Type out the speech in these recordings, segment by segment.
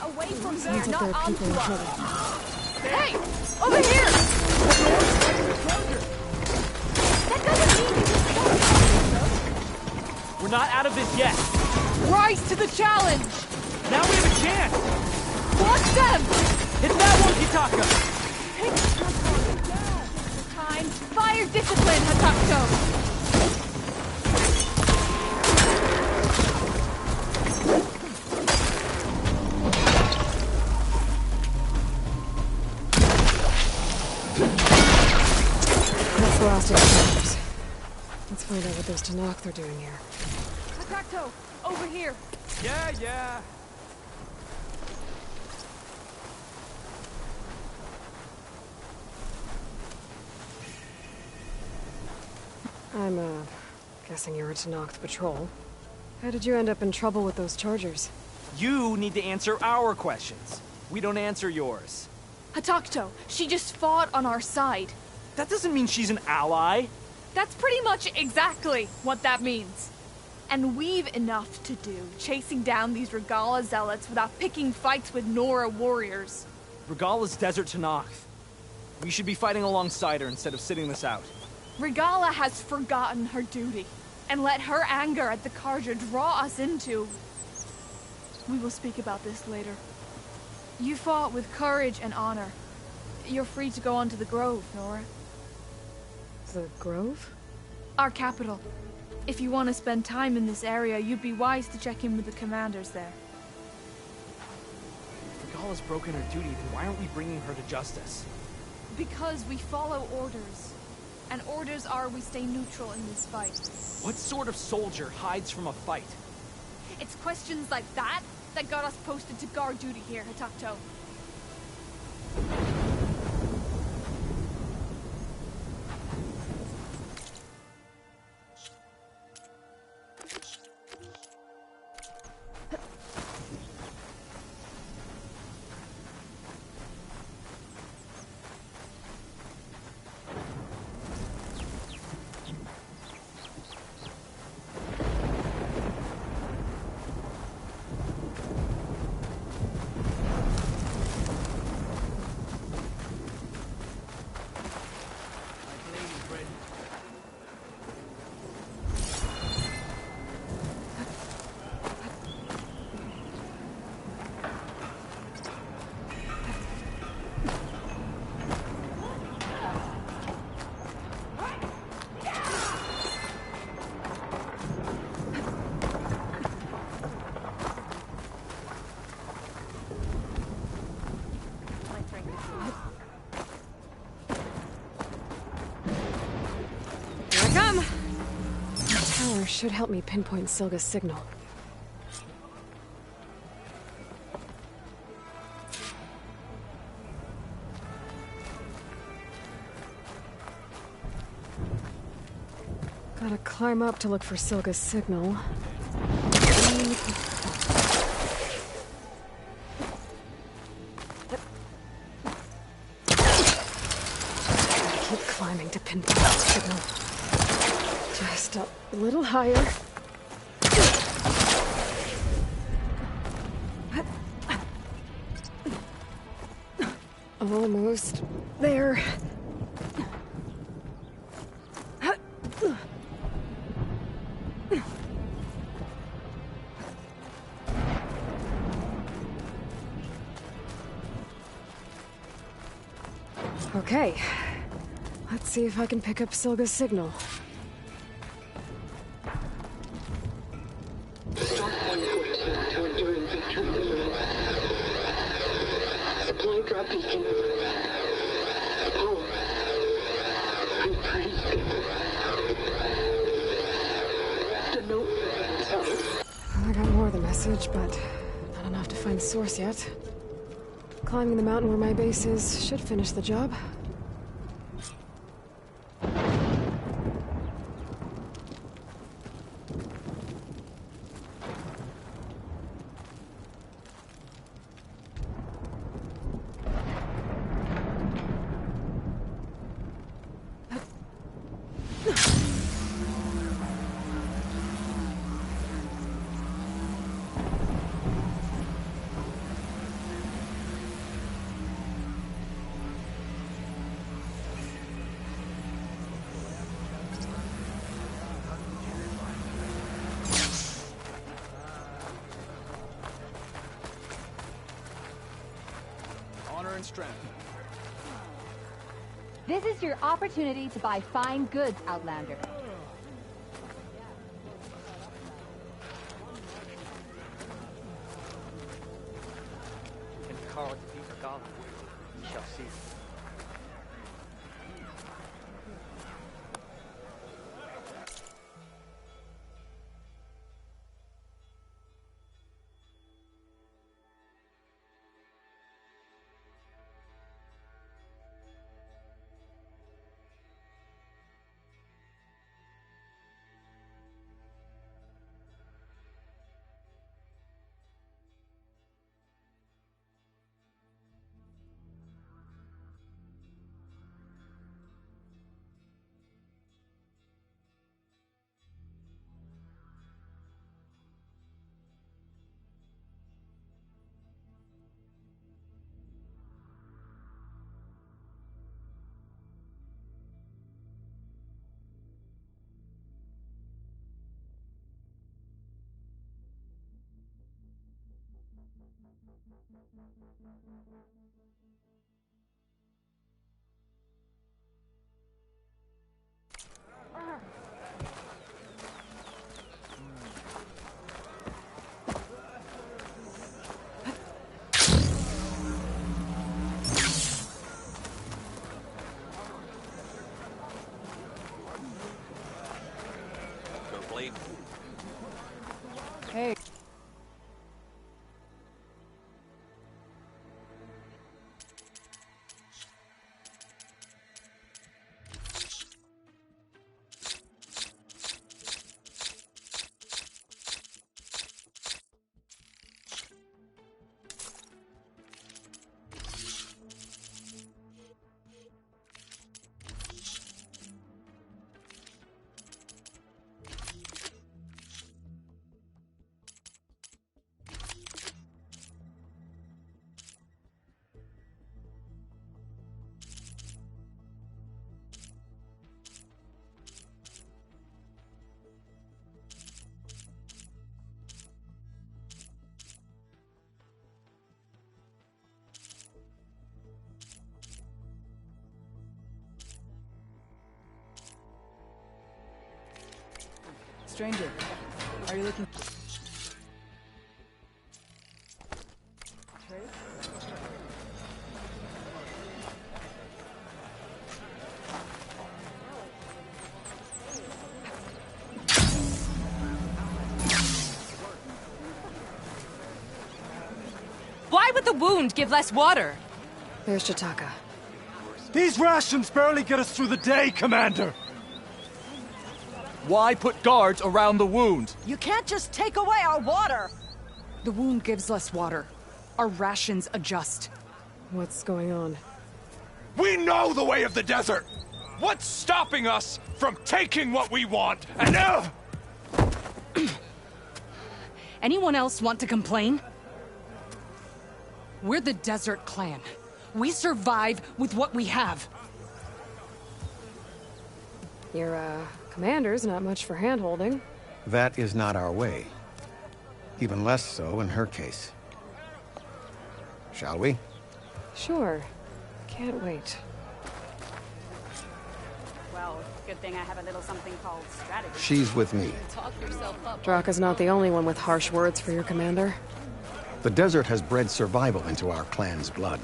Away from Sounds there, like not there are people onto in us. trouble. Hey! Over here! That doesn't mean you just We're not out of this yet. rise to the challenge! Now we have a chance. Watch them! Hit that one, Kitaka. Time. Fire discipline, Hatakto! That's the last of the trappers. Let's find out what those Tenakth are doing here. Hatakto! Over here! Yeah. I'm, guessing you're a Tenakth patrol. How did you end up in trouble with those Chargers? You need to answer our questions. We don't answer yours. Hatakto, she just fought on our side. That doesn't mean she's an ally. That's pretty much exactly what that means. And we've enough to do chasing down these Regalla zealots without picking fights with Nora warriors. Regalla's Desert Tenakth. We should be fighting alongside her instead of sitting this out. Regalla has forgotten her duty and let her anger at the Carja draw us into... We will speak about this later. You fought with courage and honor. You're free to go on to the Grove, Nora. The Grove? Our capital. If you want to spend time in this area, you'd be wise to check in with the commanders there. If Regalla's broken her duty, then why aren't we bringing her to justice? Because we follow orders. And orders are we stay neutral in this fight. What sort of soldier hides from a fight? It's questions like that that got us posted to guard duty here, Hatakto. Should help me pinpoint Silga's signal. Gotta climb up to look for Silga's signal. Keep climbing to pinpoint the signal. Just a little higher. Almost there. Okay. Let's see if I can pick up Silga's signal. I got more of the message, but not enough to find the source yet. Climbing the mountain where my base is should finish the job. and strength. This is your opportunity to buy fine goods, Outlander. Can Carl defeat the goblin? We shall see. Hey. Stranger, are you looking... Why would the wound give less water? There's Jataka. These rations barely get us through the day, Commander! Why put guards around the wound? You can't just take away our water! The wound gives less water. Our rations adjust. What's going on? We know the way of the desert! What's stopping us from taking what we want and Anyone else want to complain? We're the Desert Clan. We survive with what we have. Your, commander's not much for hand-holding. That is not our way. Even less so in her case. Shall we? Sure. Can't wait. Well, good thing I have a little something called strategy. She's with me. Draka's not the only one with harsh words for your commander. The desert has bred survival into our clan's blood.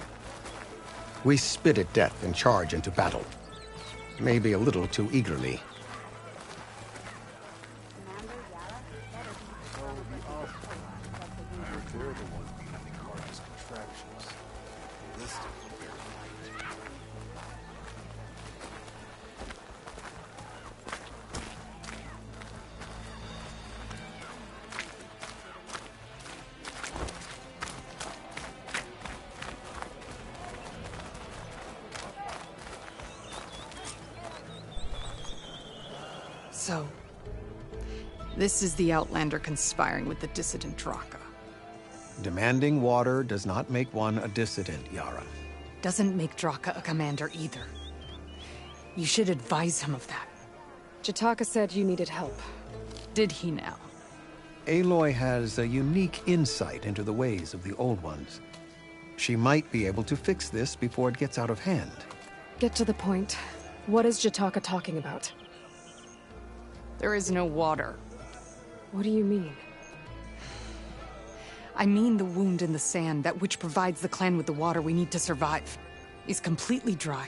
We spit at death and charge into battle. Maybe a little too eagerly. So, this is the Outlander conspiring with the dissident Draka. Demanding water does not make one a dissident, Yara. Doesn't make Draka a commander either. You should advise him of that. Jataka said you needed help. Did he now? Aloy has a unique insight into the ways of the Old Ones. She might be able to fix this before it gets out of hand. Get to the point. What is Jataka talking about? There is no water. What do you mean? I mean the wound in the sand, that which provides the clan with the water we need to survive, is completely dry.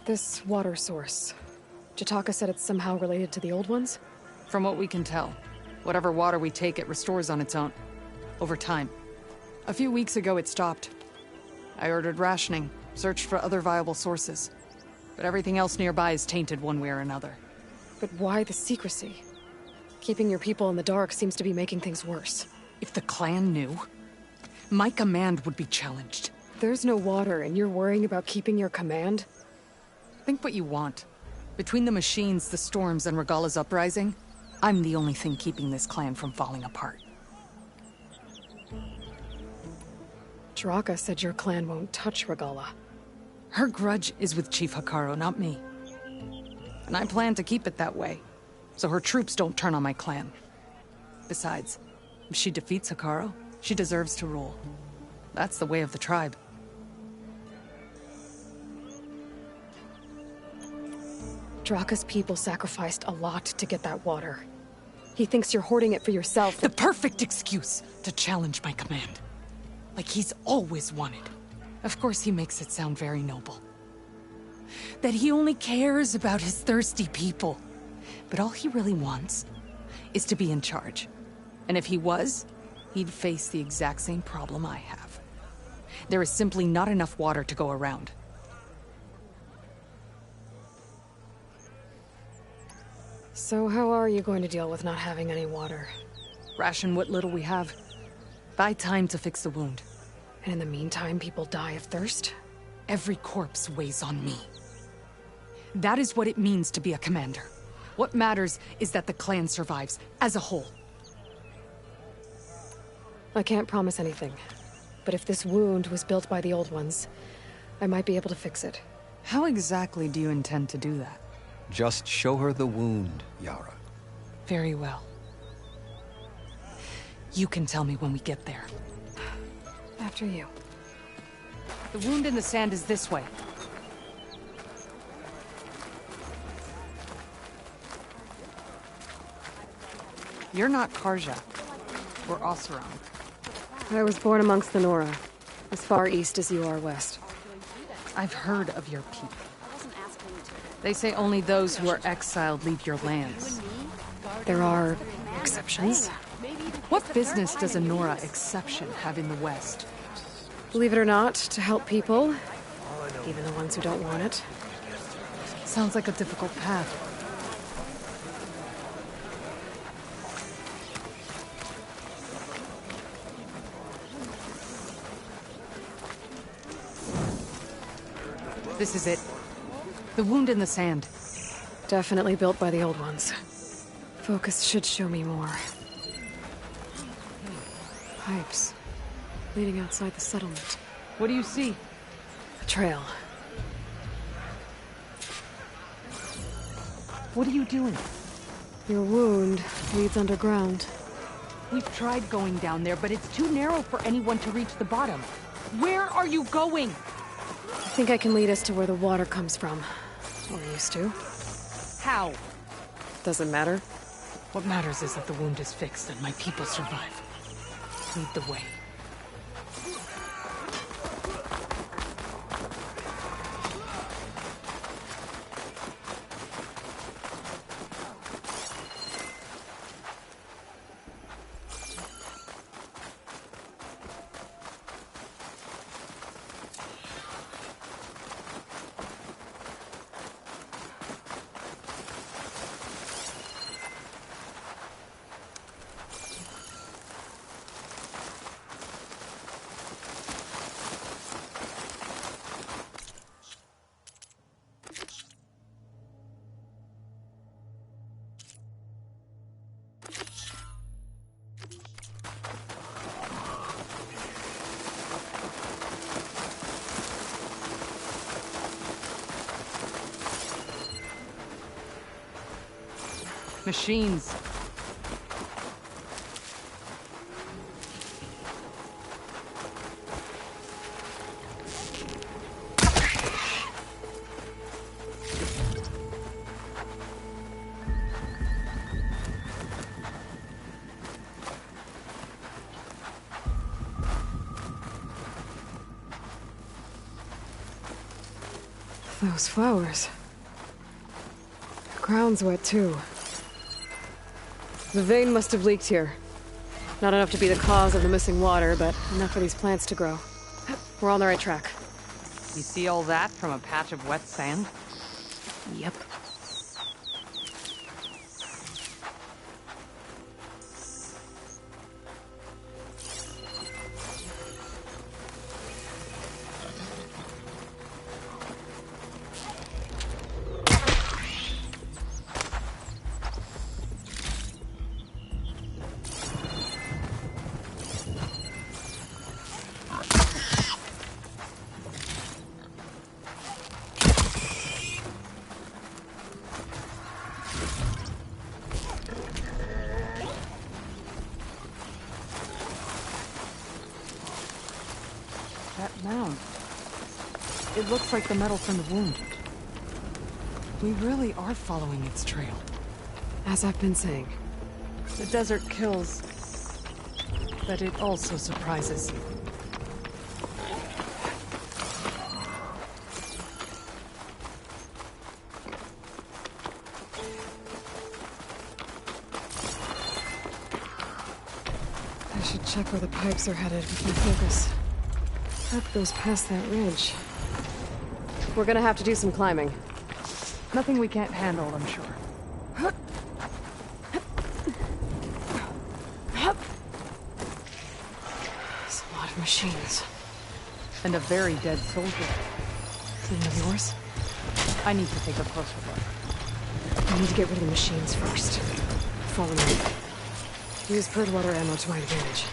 This water source. Jataka said it's somehow related to the old ones? From what we can tell, whatever water we take, it restores on its own. Over time. A few weeks ago, it stopped. I ordered rationing, searched for other viable sources. But everything else nearby is tainted one way or another. But why the secrecy? Keeping your people in the dark seems to be making things worse. If the clan knew, my command would be challenged. There's no water and you're worrying about keeping your command? Think what you want. Between the machines, the storms, and Regalla's uprising, I'm the only thing keeping this clan from falling apart. Draka said your clan won't touch Regalla. Her grudge is with Chief Hekarro, not me. And I plan to keep it that way, so her troops don't turn on my clan. Besides, if she defeats Hekarro, she deserves to rule. That's the way of the tribe. Draka's people sacrificed a lot to get that water. He thinks you're hoarding it for yourself. The perfect excuse to challenge my command. Like he's always wanted. Of course he makes it sound very noble. That he only cares about his thirsty people. But all he really wants is to be in charge. And if he was, he'd face the exact same problem I have. There is simply not enough water to go around. So how are you going to deal with not having any water? Ration what little we have. Buy time to fix the wound. And in the meantime, people die of thirst? Every corpse weighs on me. That is what it means to be a commander. What matters is that the clan survives, as a whole. I can't promise anything. But if this wound was built by the old ones, I might be able to fix it. How exactly do you intend to do that? Just show her the wound, Yara. Very well. You can tell me when we get there. After you. The wound in the sand is this way. You're not Carja. We're Oseram. I was born amongst the Nora, as far east as you are west. I've heard of your people. They say only those who are exiled leave your lands. There are exceptions. What business does a Nora exception have in the West? Believe it or not, to help people, even the ones who don't want it. Sounds like a difficult path. This is it. The wound in the sand. Definitely built by the old ones. Focus should show me more. Pipes. Leading outside the settlement. What do you see? A trail. What are you doing? Your wound leads underground. We've tried going down there, but it's too narrow for anyone to reach the bottom. Where are you going? I think I can lead us to where the water comes from. Or used to. How? Doesn't matter. What matters is that the wound is fixed and my people survive. Lead the way. Machines. Those flowers. The ground's wet too. The vein must have leaked here. Not enough to be the cause of the missing water, but enough for these plants to grow. We're on the right track. You see all that from a patch of wet sand? Yep. That mound. It looks like the metal from the wound. We really are following its trail. As I've been saying. The desert kills, but it also surprises. I should check where the pipes are headed with my focus. That goes past that ridge. We're gonna have to do some climbing. Nothing we can't handle, I'm sure. There's a lot of machines. And a very dead soldier. One of yours? I need to take a closer look. I need to get rid of the machines first. Follow me. Use purge-water ammo to my advantage.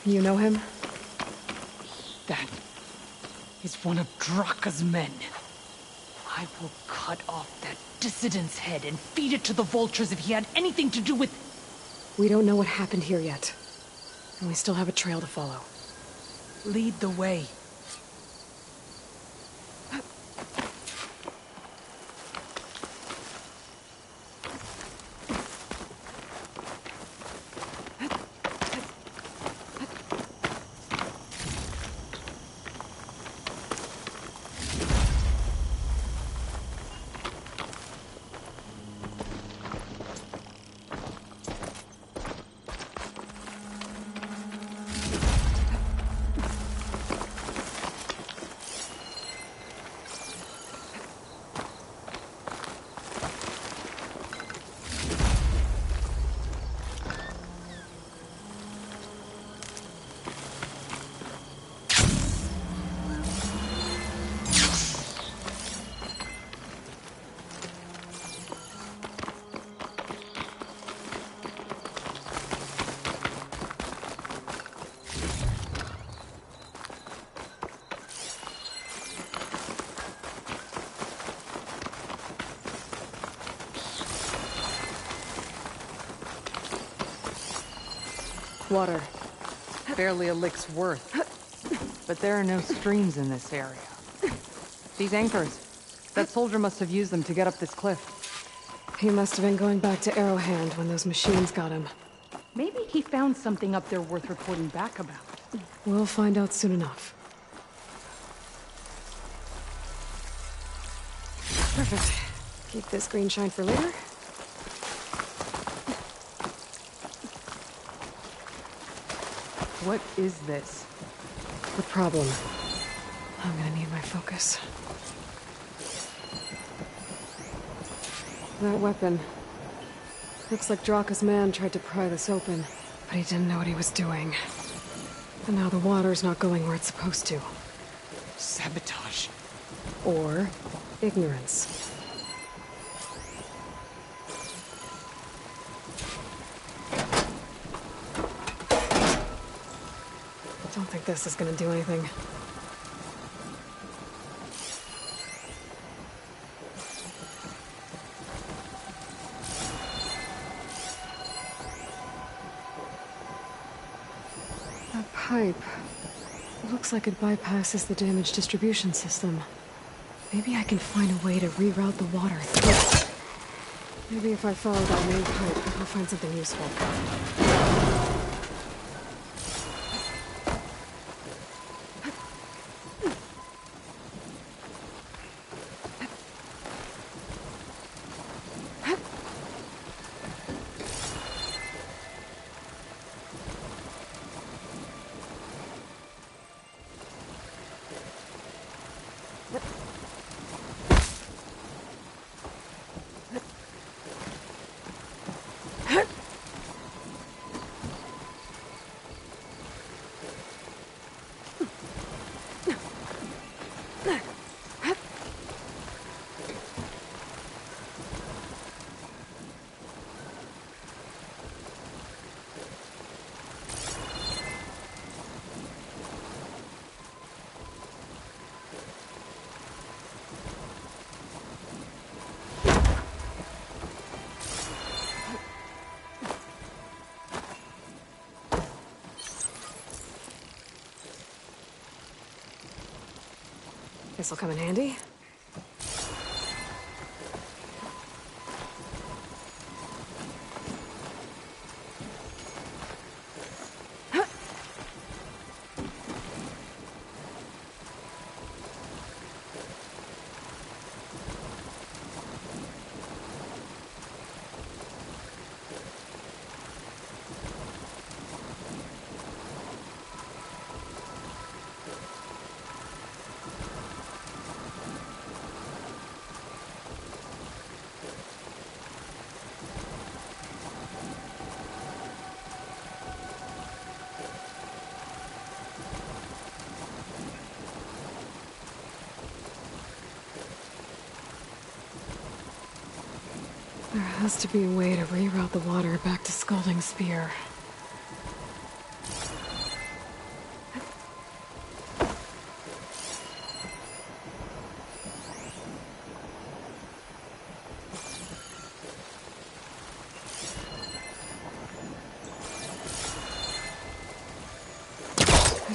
You know him? That is one of Draka's men. I will cut off that dissident's head and feed it to the vultures if he had anything to do with... We don't know what happened here yet. And we still have a trail to follow. Lead the way. Water. Barely a lick's worth. But there are no streams in this area. These anchors. That soldier must have used them to get up this cliff. He must have been going back to Arrowhand when those machines got him. Maybe he found something up there worth reporting back about. We'll find out soon enough. Perfect. Keep this green shine for later. What is this? The problem. I'm gonna need my focus. That weapon. Looks like Draka's man tried to pry this open, but he didn't know what he was doing. And now the water's not going where it's supposed to. Sabotage. Or ignorance. I don't think this is gonna do anything. That pipe. It looks like it bypasses the damage distribution system. Maybe I can find a way to reroute the water. Maybe if I follow that main pipe, I'll find something useful. This'll come in handy. There has to be a way to reroute the water back to Scalding Spear.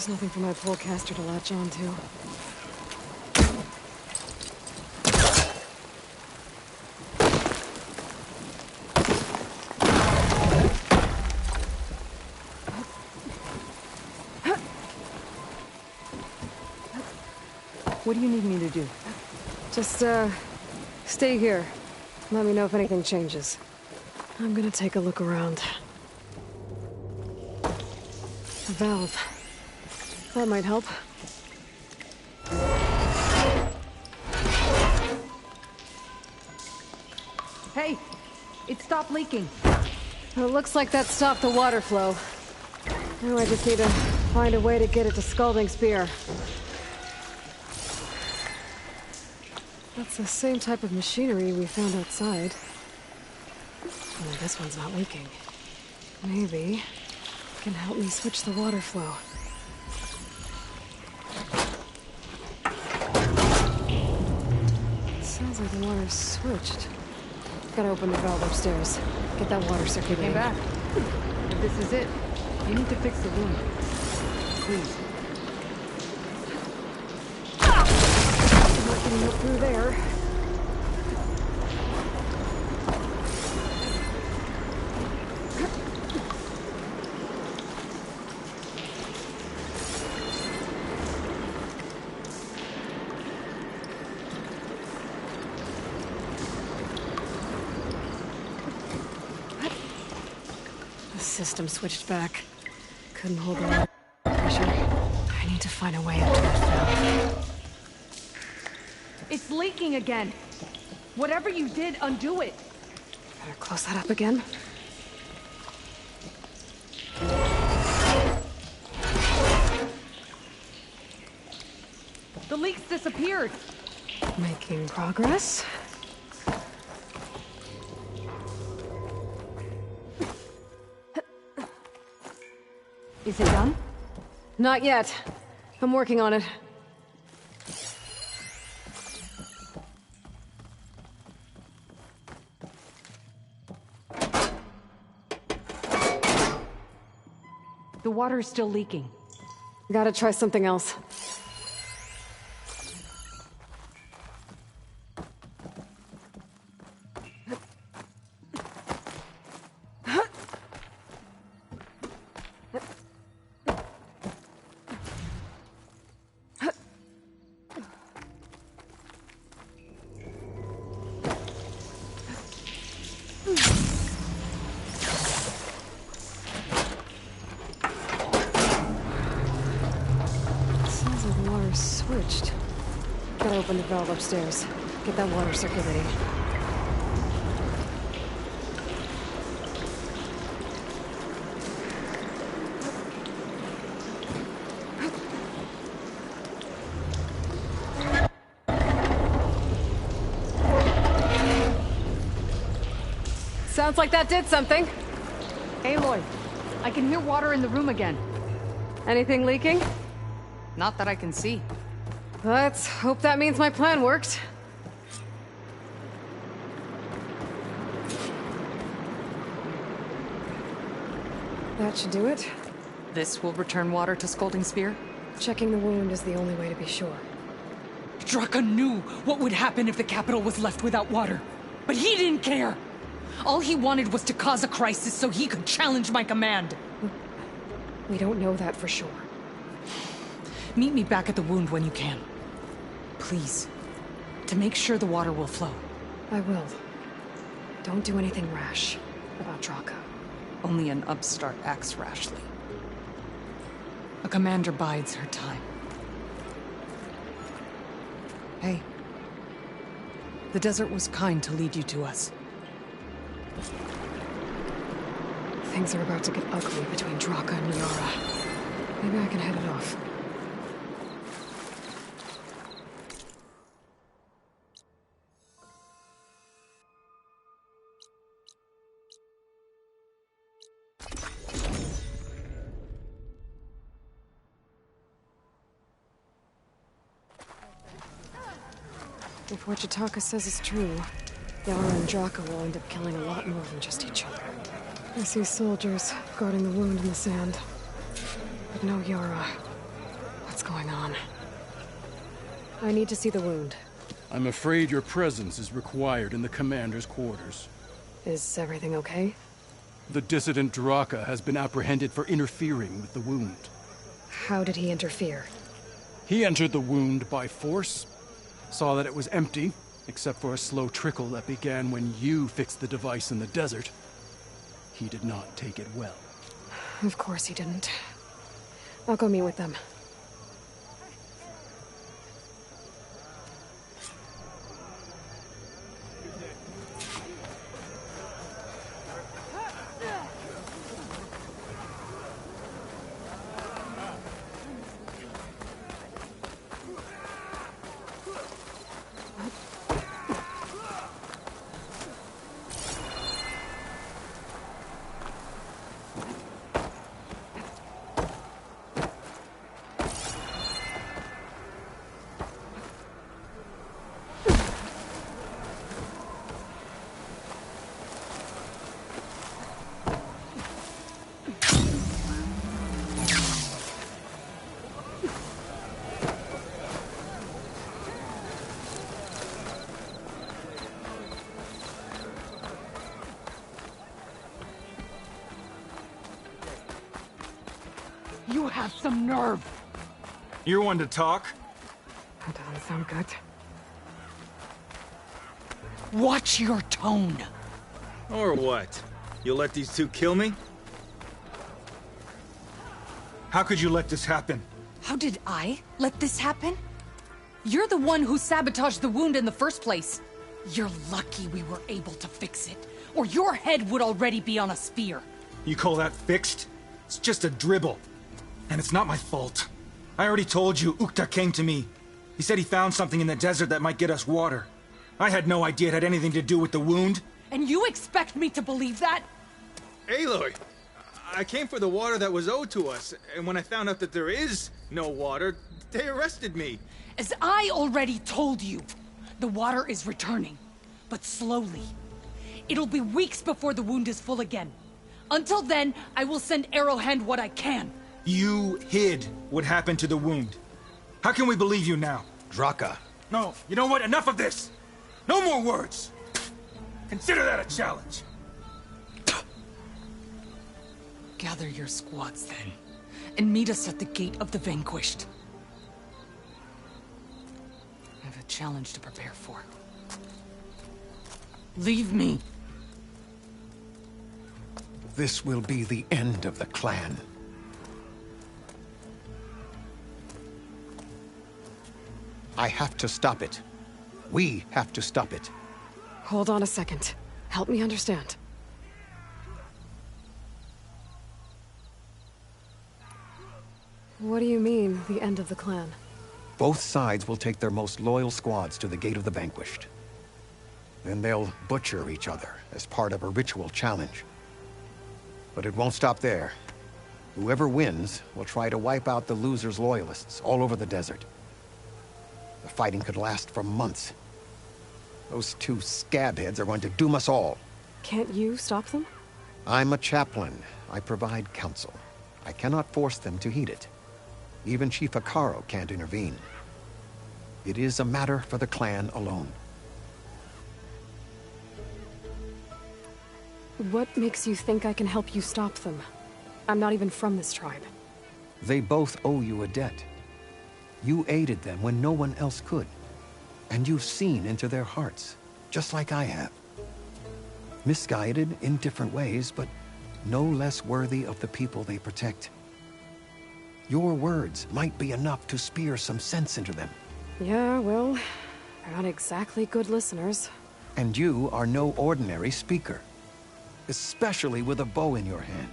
There's nothing for my polecaster to latch onto. What do you need me to do? Just, stay here. Let me know if anything changes. I'm gonna take a look around. A valve. That might help. Hey! It stopped leaking. Well, it looks like that stopped the water flow. Now I just need to find a way to get it to Scalding Spear. That's the same type of machinery we found outside. Only this one's not leaking. Maybe it can help me switch the water flow. Sounds like the water's switched. Gotta open the valve upstairs. Get that water circulating. Came back. If this is it, you need to fix the wound. Please. Not getting up through there. The system switched back. Couldn't hold the water pressure. I need to find a way up to that valve. It's leaking again. Whatever you did, undo it. Better close that up again. The leaks disappeared. Making progress. Is it done? Not yet. I'm working on it. The water is still leaking. Gotta try something else. Sounds like the water's switched. Gotta open the valve upstairs. Get that water circulating. Sounds like that did something. Aloy, I can hear water in the room again. Anything leaking? Not that I can see. Let's hope that means my plan worked. That should do it. This will return water to Scalding Spear? Checking the wound is the only way to be sure. Draka knew what would happen if the capital was left without water. But he didn't care! All he wanted was to cause a crisis so he could challenge my command. We don't know that for sure. Meet me back at the wound when you can. Please. To make sure the water will flow. I will. Don't do anything rash about Draka. Only an upstart acts rashly. A commander bides her time. Hey. The desert was kind to lead you to us. Things are about to get ugly between Draka and Liara. Maybe I can head it off. If what Chitaka says is true, Yara and Draka will end up killing a lot more than just each other. I see soldiers guarding the wound in the sand. But no Yara. what's going on. I need to see the wound. I'm afraid your presence is required in the commander's quarters. Is everything okay? The dissident Draka has been apprehended for interfering with the wound. How did he interfere? He entered the wound by force, saw that it was empty, except for a slow trickle that began when you fixed the device in the desert. He did not take it well. Of course he didn't. I'll go meet with them. You have some nerve! You're one to talk? That doesn't sound good. Watch your tone! Or what? You'll let these two kill me? How could you let this happen? How did I let this happen? You're the one who sabotaged the wound in the first place. You're lucky we were able to fix it, or your head would already be on a spear. You call that fixed? It's just a dribble. And it's not my fault. I already told you, Ukta came to me. He said he found something in the desert that might get us water. I had no idea it had anything to do with the wound. And you expect me to believe that? Aloy, I came for the water that was owed to us, and when I found out that there is no water, they arrested me. As I already told you, the water is returning, but slowly. It'll be weeks before the wound is full again. Until then, I will send Arrowhand what I can. You hid what happened to the wound. How can we believe you now? Draka. No, you know what? Enough of this! No more words! Consider that a challenge. Gather your squads then, and meet us at the Gate of the Vanquished. I have a challenge to prepare for. Leave me. This will be the end of the clan. I have to stop it. We have to stop it. Hold on a second. Help me understand. What do you mean, the end of the clan? Both sides will take their most loyal squads to the Gate of the Vanquished. Then they'll butcher each other as part of a ritual challenge. But it won't stop there. Whoever wins will try to wipe out the loser's loyalists all over the desert. The fighting could last for months. Those two scabheads are going to doom us all. Can't you stop them? I'm a chaplain. I provide counsel. I cannot force them to heed it. Even Chief Hekarro can't intervene. It is a matter for the clan alone. What makes you think I can help you stop them? I'm not even from this tribe. They both owe you a debt. You aided them when no one else could. And you've seen into their hearts, just like I have. Misguided in different ways, but no less worthy of the people they protect. Your words might be enough to spear some sense into them. Yeah, well, they're not exactly good listeners. And you are no ordinary speaker, especially with a bow in your hand.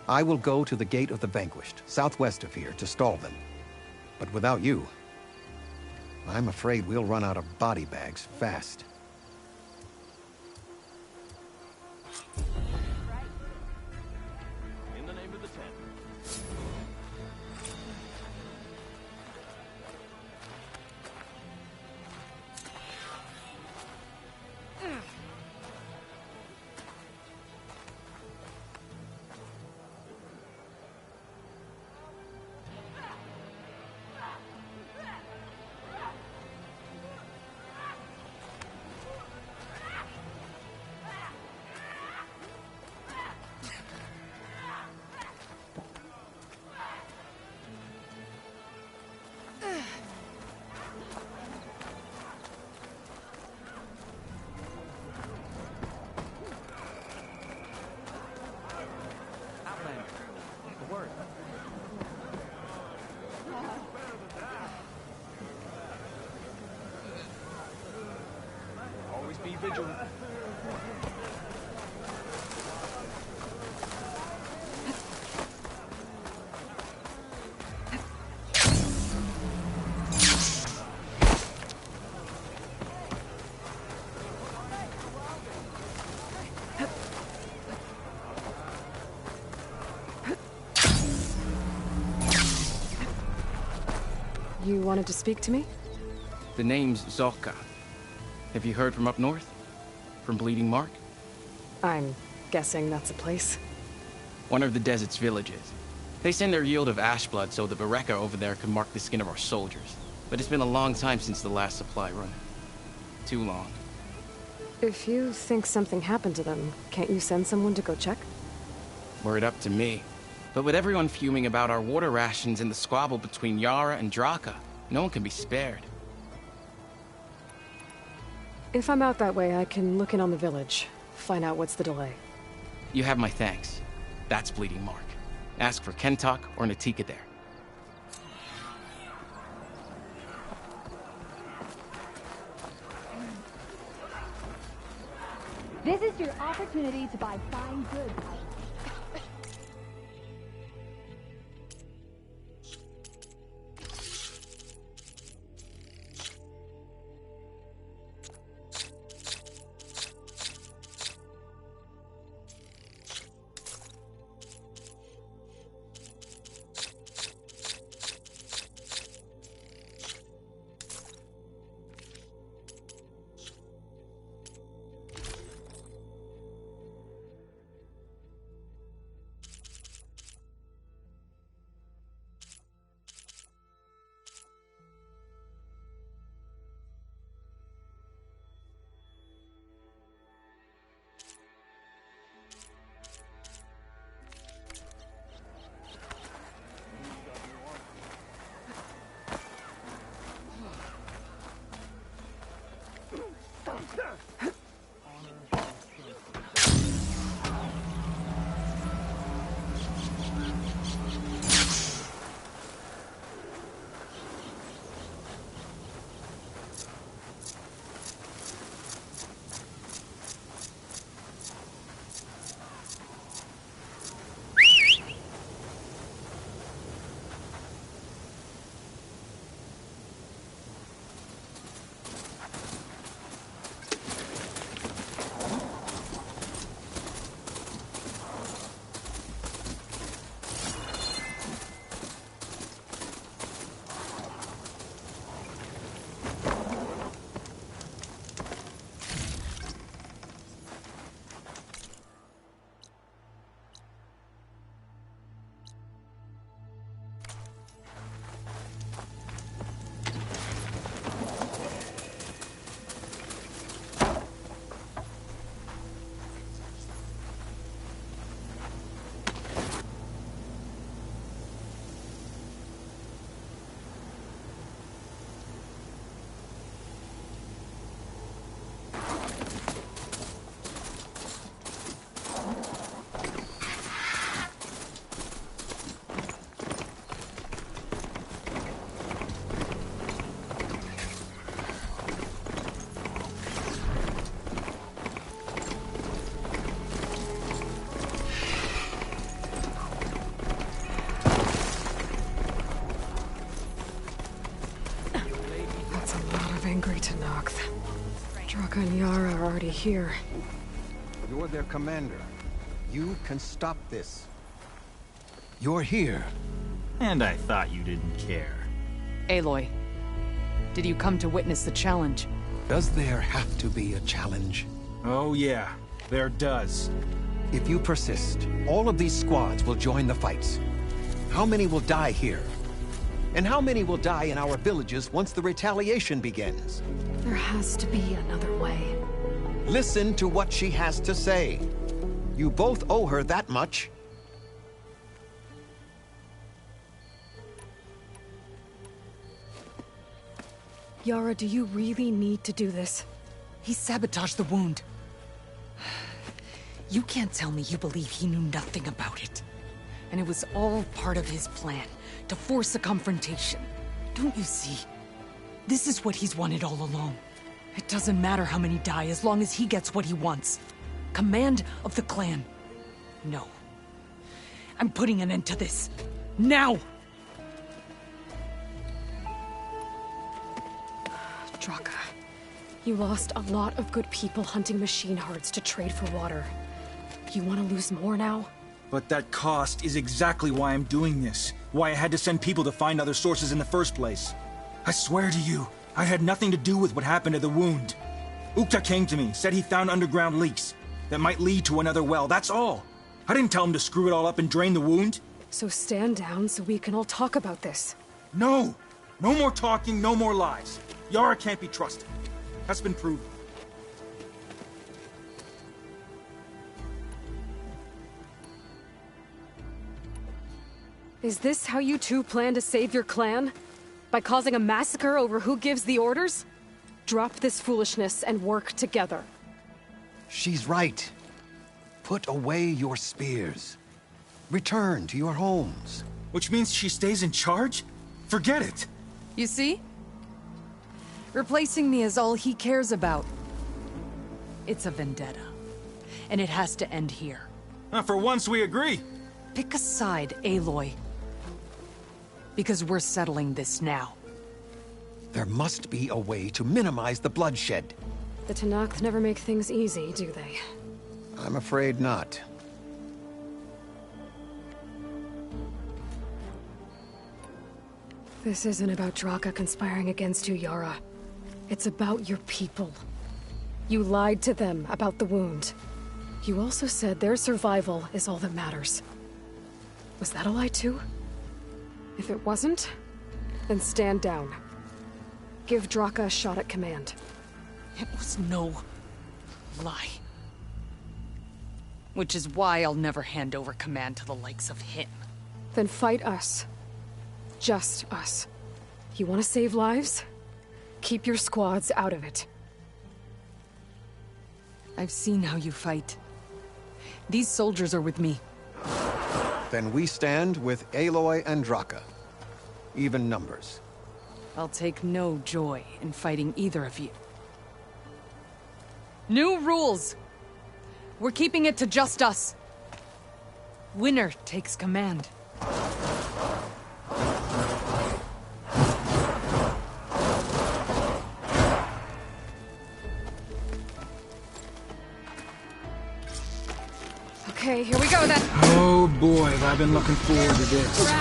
I will go to the Gate of the Vanquished, southwest of here, to stall them. But without you, I'm afraid we'll run out of body bags fast. In the name of the Ten. vigilant. You wanted to speak to me? The name's Zorka. Have you heard from up north? From Bleeding Mark? I'm guessing that's a place. One of the desert's villages. They send their yield of ash blood so the Bereka over there can mark the skin of our soldiers. But it's been a long time since the last supply run. Too long. If you think something happened to them, can't you send someone to go check? Were it up to me. But with everyone fuming about our water rations and the squabble between Yara and Draka, no one can be spared. If I'm out that way, I can look in on the village. Find out what's the delay. You have my thanks. That's Bleeding Mark. Ask for Kentok or Natika there. This is your opportunity to buy fine goods. Angry to Noct. Draka and Yara are already here. You're their commander. You can stop this. You're here. And I thought you didn't care. Aloy, did you come to witness the challenge? Does there have to be a challenge? Oh yeah, there does. If you persist, all of these squads will join the fights. How many will die here? And how many will die in our villages once the retaliation begins? There has to be another way. Listen to what she has to say. You both owe her that much. Yara, do you really need to do this? He sabotaged the wound. You can't tell me you believe he knew nothing about it. And it was all part of his plan, to force a confrontation. Don't you see? This is what he's wanted all along. It doesn't matter how many die as long as he gets what he wants. Command of the clan. No. I'm putting an end to this. Now! Draka, you lost a lot of good people hunting machine hearts to trade for water. You want to lose more now? But that cost is exactly why I'm doing this. Why I had to send people to find other sources in the first place. I swear to you, I had nothing to do with what happened to the wound. Ukta came to me, said he found underground leaks that might lead to another well, that's all. I didn't tell him to screw it all up and drain the wound. So stand down so we can all talk about this. No! No more talking, no more lies. Yara can't be trusted. That's been proven. Is this how you two plan to save your clan? By causing a massacre over who gives the orders? Drop this foolishness and work together. She's right. Put away your spears. Return to your homes. Which means she stays in charge? Forget it. You see? Replacing me is all he cares about. It's a vendetta. And it has to end here. For once we agree. Pick a side, Aloy. Because we're settling this now. There must be a way to minimize the bloodshed. The Tenakth never make things easy, do they? I'm afraid not. This isn't about Draka conspiring against you, Yara. It's about your people. You lied to them about the wound. You also said their survival is all that matters. Was that a lie too? If it wasn't, then stand down. Give Draka a shot at command. It was no lie. Which is why I'll never hand over command to the likes of him. Then fight us. Just us. You want to save lives? Keep your squads out of it. I've seen how you fight. These soldiers are with me. Then we stand with Aloy and Draka. Even numbers. I'll take no joy in fighting either of you. New rules! We're keeping it to just us. Winner takes command. Okay, here we go then. Oh boy, have I been looking forward to this.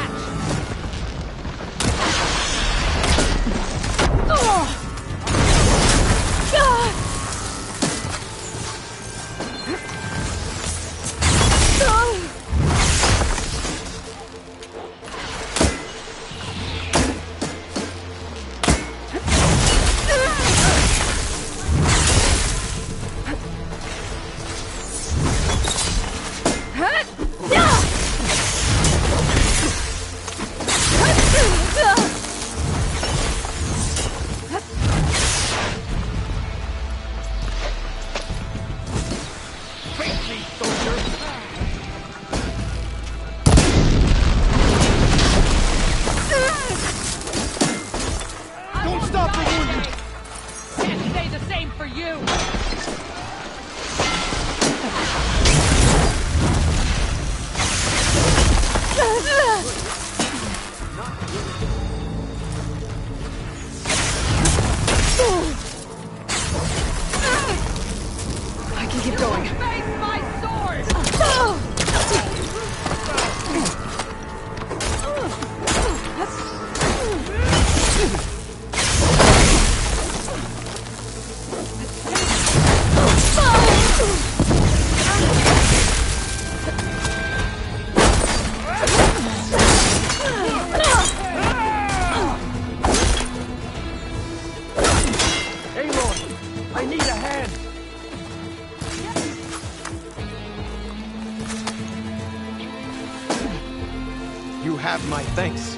You have my thanks.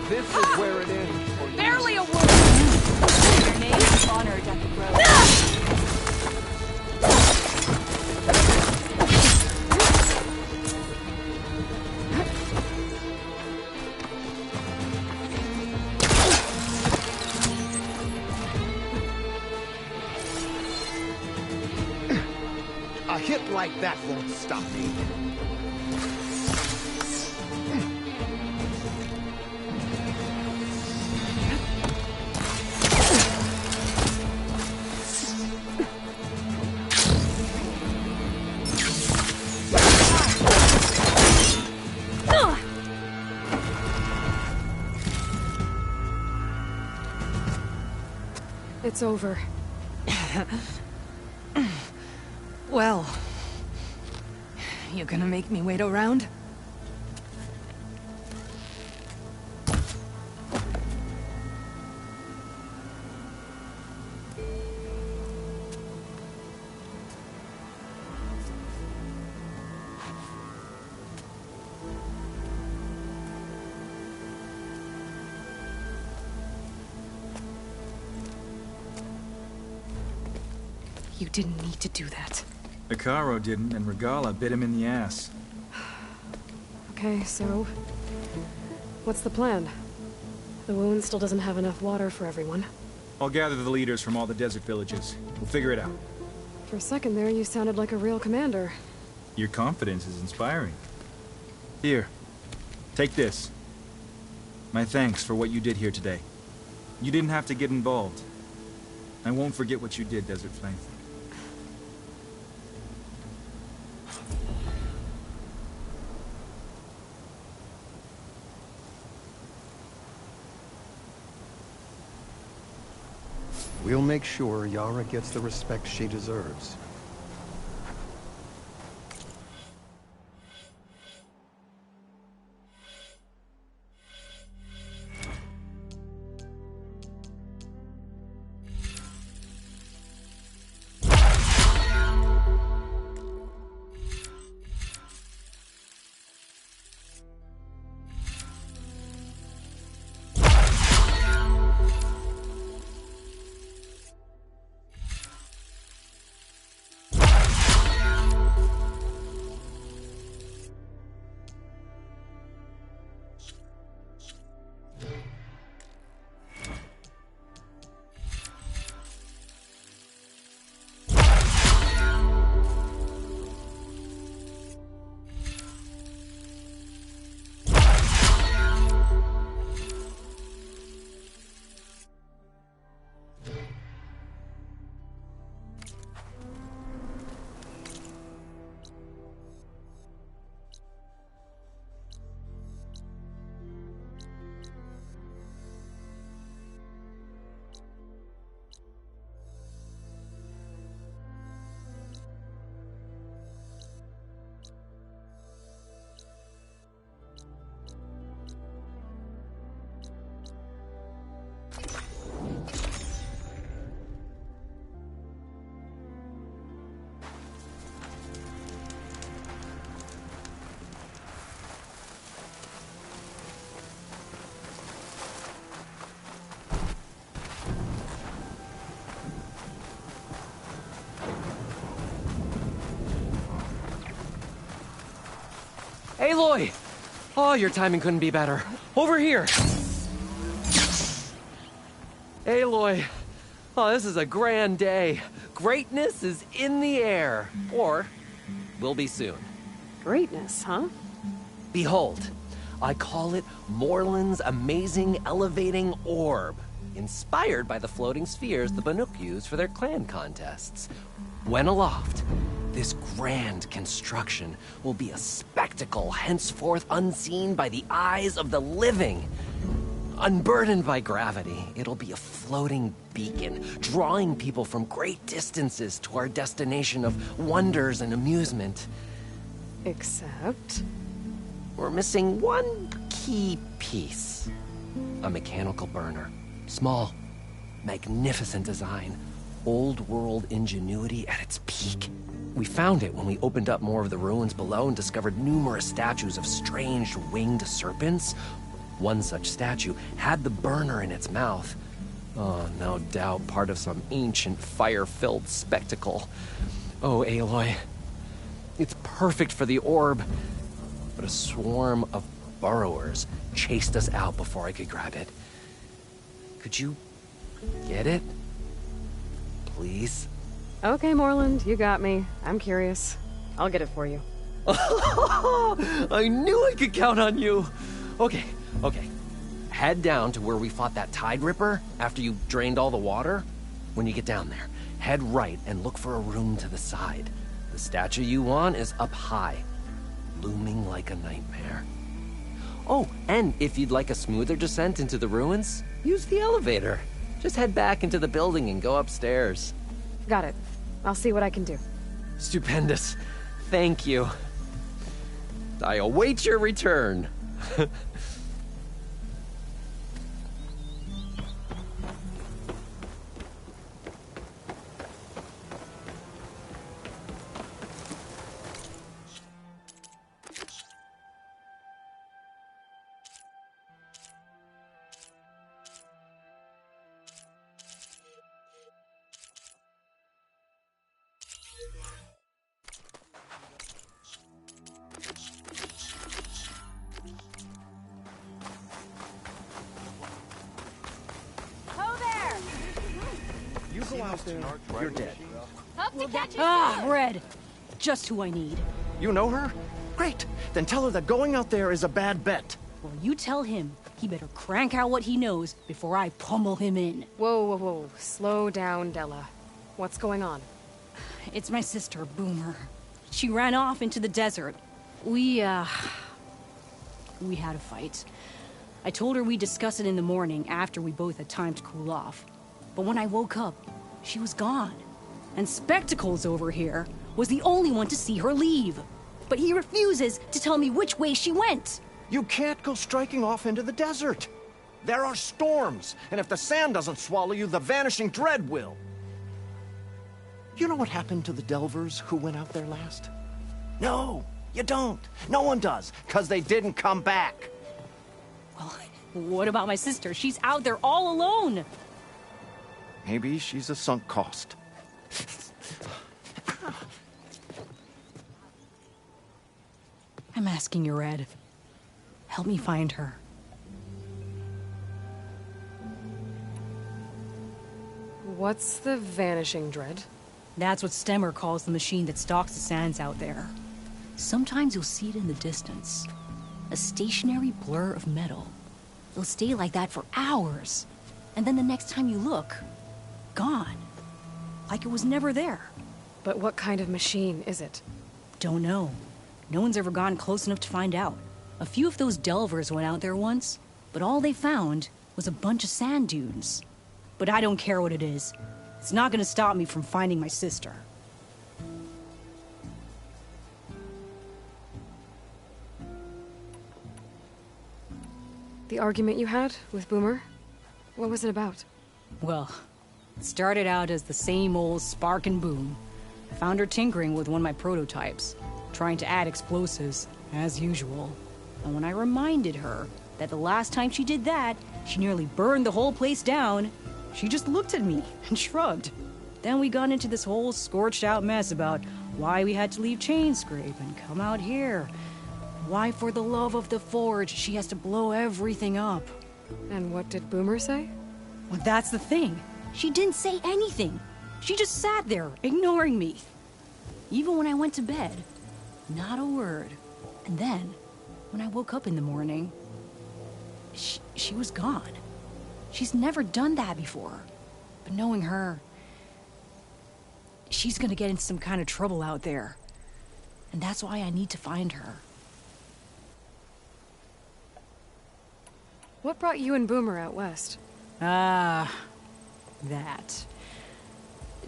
This is where it ends for you. Barely a word! Your name is honored at the grove. A hit like that won't stop me. It's over. Well, you gonna make me wait around? You didn't need to do that. Hekarro didn't, and Regalla bit him in the ass. Okay, so... what's the plan? The wound still doesn't have enough water for everyone. I'll gather the leaders from all the desert villages. We'll figure it out. For a second there, you sounded like a real commander. Your confidence is inspiring. Here, take this. My thanks for what you did here today. You didn't have to get involved. I won't forget what you did, Desert Flame. We'll make sure Yara gets the respect she deserves. Aloy! Oh, your timing couldn't be better. Over here! Aloy! Oh, this is a grand day. Greatness is in the air. Or, will be soon. Greatness, huh? Behold, I call it Morland's amazing elevating orb, inspired by the floating spheres the Banuk use for their clan contests. When aloft, this grand construction will be a spectacle henceforth unseen by the eyes of the living. Unburdened by gravity, it'll be a floating beacon, drawing people from great distances to our destination of wonders and amusement. Except? We're missing one key piece. A mechanical burner. Small, magnificent design. Old world ingenuity at its peak. We found it when we opened up more of the ruins below and discovered numerous statues of strange winged serpents. One such statue had the burner in its mouth. Oh, no doubt part of some ancient fire-filled spectacle. Oh, Aloy. It's perfect for the orb. But a swarm of burrowers chased us out before I could grab it. Could you get it? Please? Okay, Moreland, you got me. I'm curious. I'll get it for you. I knew I could count on you. Okay. Head down to where we fought that Tide Ripper after you drained all the water. When you get down there, head right and look for a room to the side. The statue you want is up high, looming like a nightmare. Oh, and if you'd like a smoother descent into the ruins, use the elevator. Just head back into the building and go upstairs. Got it. I'll see what I can do. Stupendous. Thank you. I await your return. You're dead. Hope to catch you Ah, Red. Just who I need. You know her? Great. Then tell her that going out there is a bad bet. Well, you tell him he better crank out what he knows before I pummel him in. Whoa. Slow down, Della. What's going on? It's my sister, Boomer. She ran off into the desert. We had a fight. I told her we'd discuss it in the morning after we both had time to cool off. But when I woke up, she was gone. And Spectacles over here was the only one to see her leave. But he refuses to tell me which way she went. You can't go striking off into the desert. There are storms, and if the sand doesn't swallow you, the Vanishing Dread will. You know what happened to the Delvers who went out there last? No, you don't. No one does, because they didn't come back. Well, what about my sister? She's out there all alone. Maybe she's a sunk cost. I'm asking you, Red. Help me find her. What's the Vanishing Dread? That's what Stemmer calls the machine that stalks the sands out there. Sometimes you'll see it in the distance. A stationary blur of metal. It'll stay like that for hours. And then the next time you look, gone. Like it was never there. But what kind of machine is it? Don't know. No one's ever gotten close enough to find out. A few of those delvers went out there once, but all they found was a bunch of sand dunes. But I don't care what it is. It's not gonna stop me from finding my sister. The argument you had with Boomer? What was it about? Well, it started out as the same old spark and boom. I found her tinkering with one of my prototypes, trying to add explosives, as usual. And when I reminded her that the last time she did that, she nearly burned the whole place down, she just looked at me and shrugged. Then we got into this whole scorched out mess about why we had to leave Chainscrape and come out here. Why, for the love of the Forge, she has to blow everything up. And what did Boomer say? Well, that's the thing. She didn't say anything. She just sat there, ignoring me. Even when I went to bed, not a word. And then, when I woke up in the morning, she was gone. She's never done that before. But knowing her, she's gonna get into some kind of trouble out there. And that's why I need to find her. What brought you and Boomer out west? That.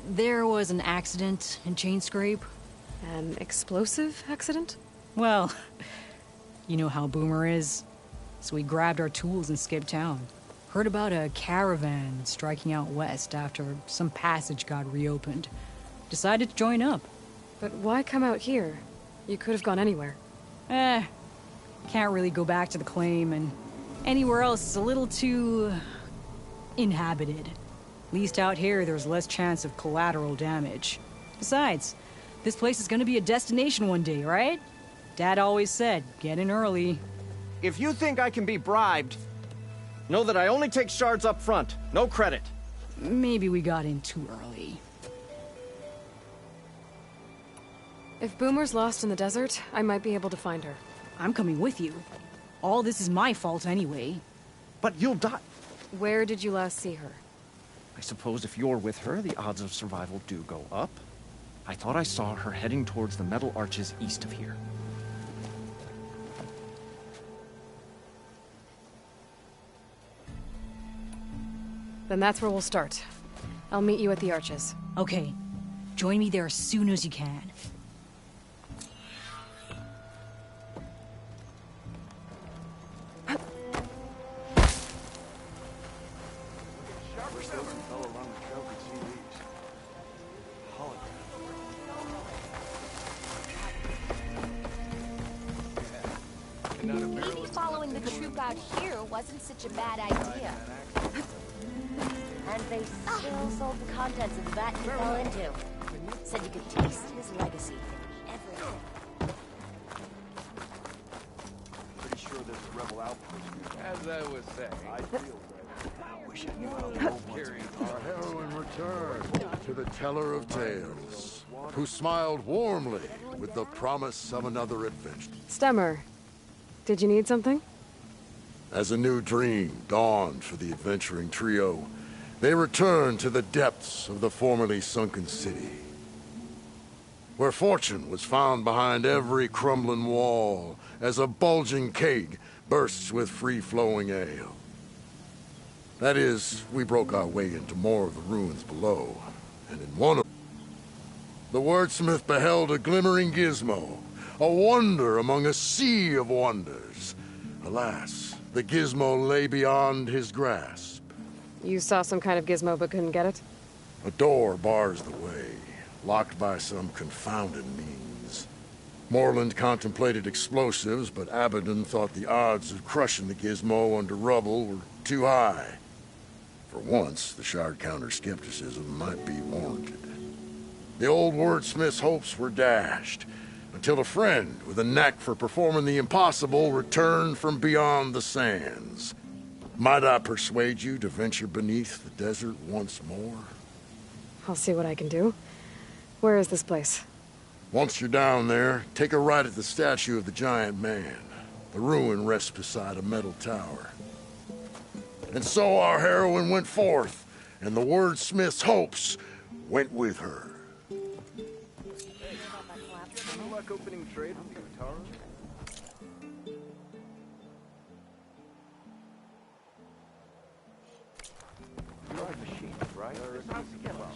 There was an accident in Chainscrape. An explosive accident? Well, you know how Boomer is. So we grabbed our tools and skipped town. Heard about a caravan striking out west after some passage got reopened. Decided to join up. But why come out here? You could have gone anywhere. Can't really go back to the claim, and anywhere else is a little too inhabited. At least out here, there's less chance of collateral damage. Besides, this place is gonna be a destination one day, right? Dad always said, get in early. If you think I can be bribed, know that I only take shards up front. No credit. Maybe we got in too early. If Boomer's lost in the desert, I might be able to find her. I'm coming with you. All this is my fault anyway. But you'll die. Where did you last see her? I suppose if you're with her, the odds of survival do go up. I thought I saw her heading towards the metal arches east of here. Then that's where we'll start. I'll meet you at the arches. Okay. Join me there as soon as you can. Maybe following the troop out here wasn't such a bad idea. And they still sold the contents of the vat he fell into. Said you could taste his legacy in everything. Pretty sure there's a rebel outpost. As I was saying, I feel I wish I knew how to carry. Our heroine returned to the teller of tales, who smiled warmly with the promise of another adventure. Stemmer, did you need something? As a new dream dawned for the adventuring trio, they returned to the depths of the formerly sunken city, where fortune was found behind every crumbling wall as a bulging keg bursts with free-flowing ale. That is, we broke our way into more of the ruins below, and in one of them, the wordsmith beheld a glimmering gizmo, a wonder among a sea of wonders. Alas, the gizmo lay beyond his grasp. You saw some kind of gizmo but couldn't get it? A door bars the way, locked by some confounded means. Morland contemplated explosives, but Abaddon thought the odds of crushing the gizmo under rubble were too high. For once, the Shard counter's skepticism might be warranted. The old wordsmith's hopes were dashed, until a friend with a knack for performing the impossible returned from beyond the sands. Might I persuade you to venture beneath the desert once more? I'll see what I can do. Where is this place? Once you're down there, take a right at the statue of the giant man. The ruin rests beside a metal tower. And so our heroine went forth, and the wordsmith's hopes went with her. Luck opening trade with Utara? You are machines, right? How's it get well?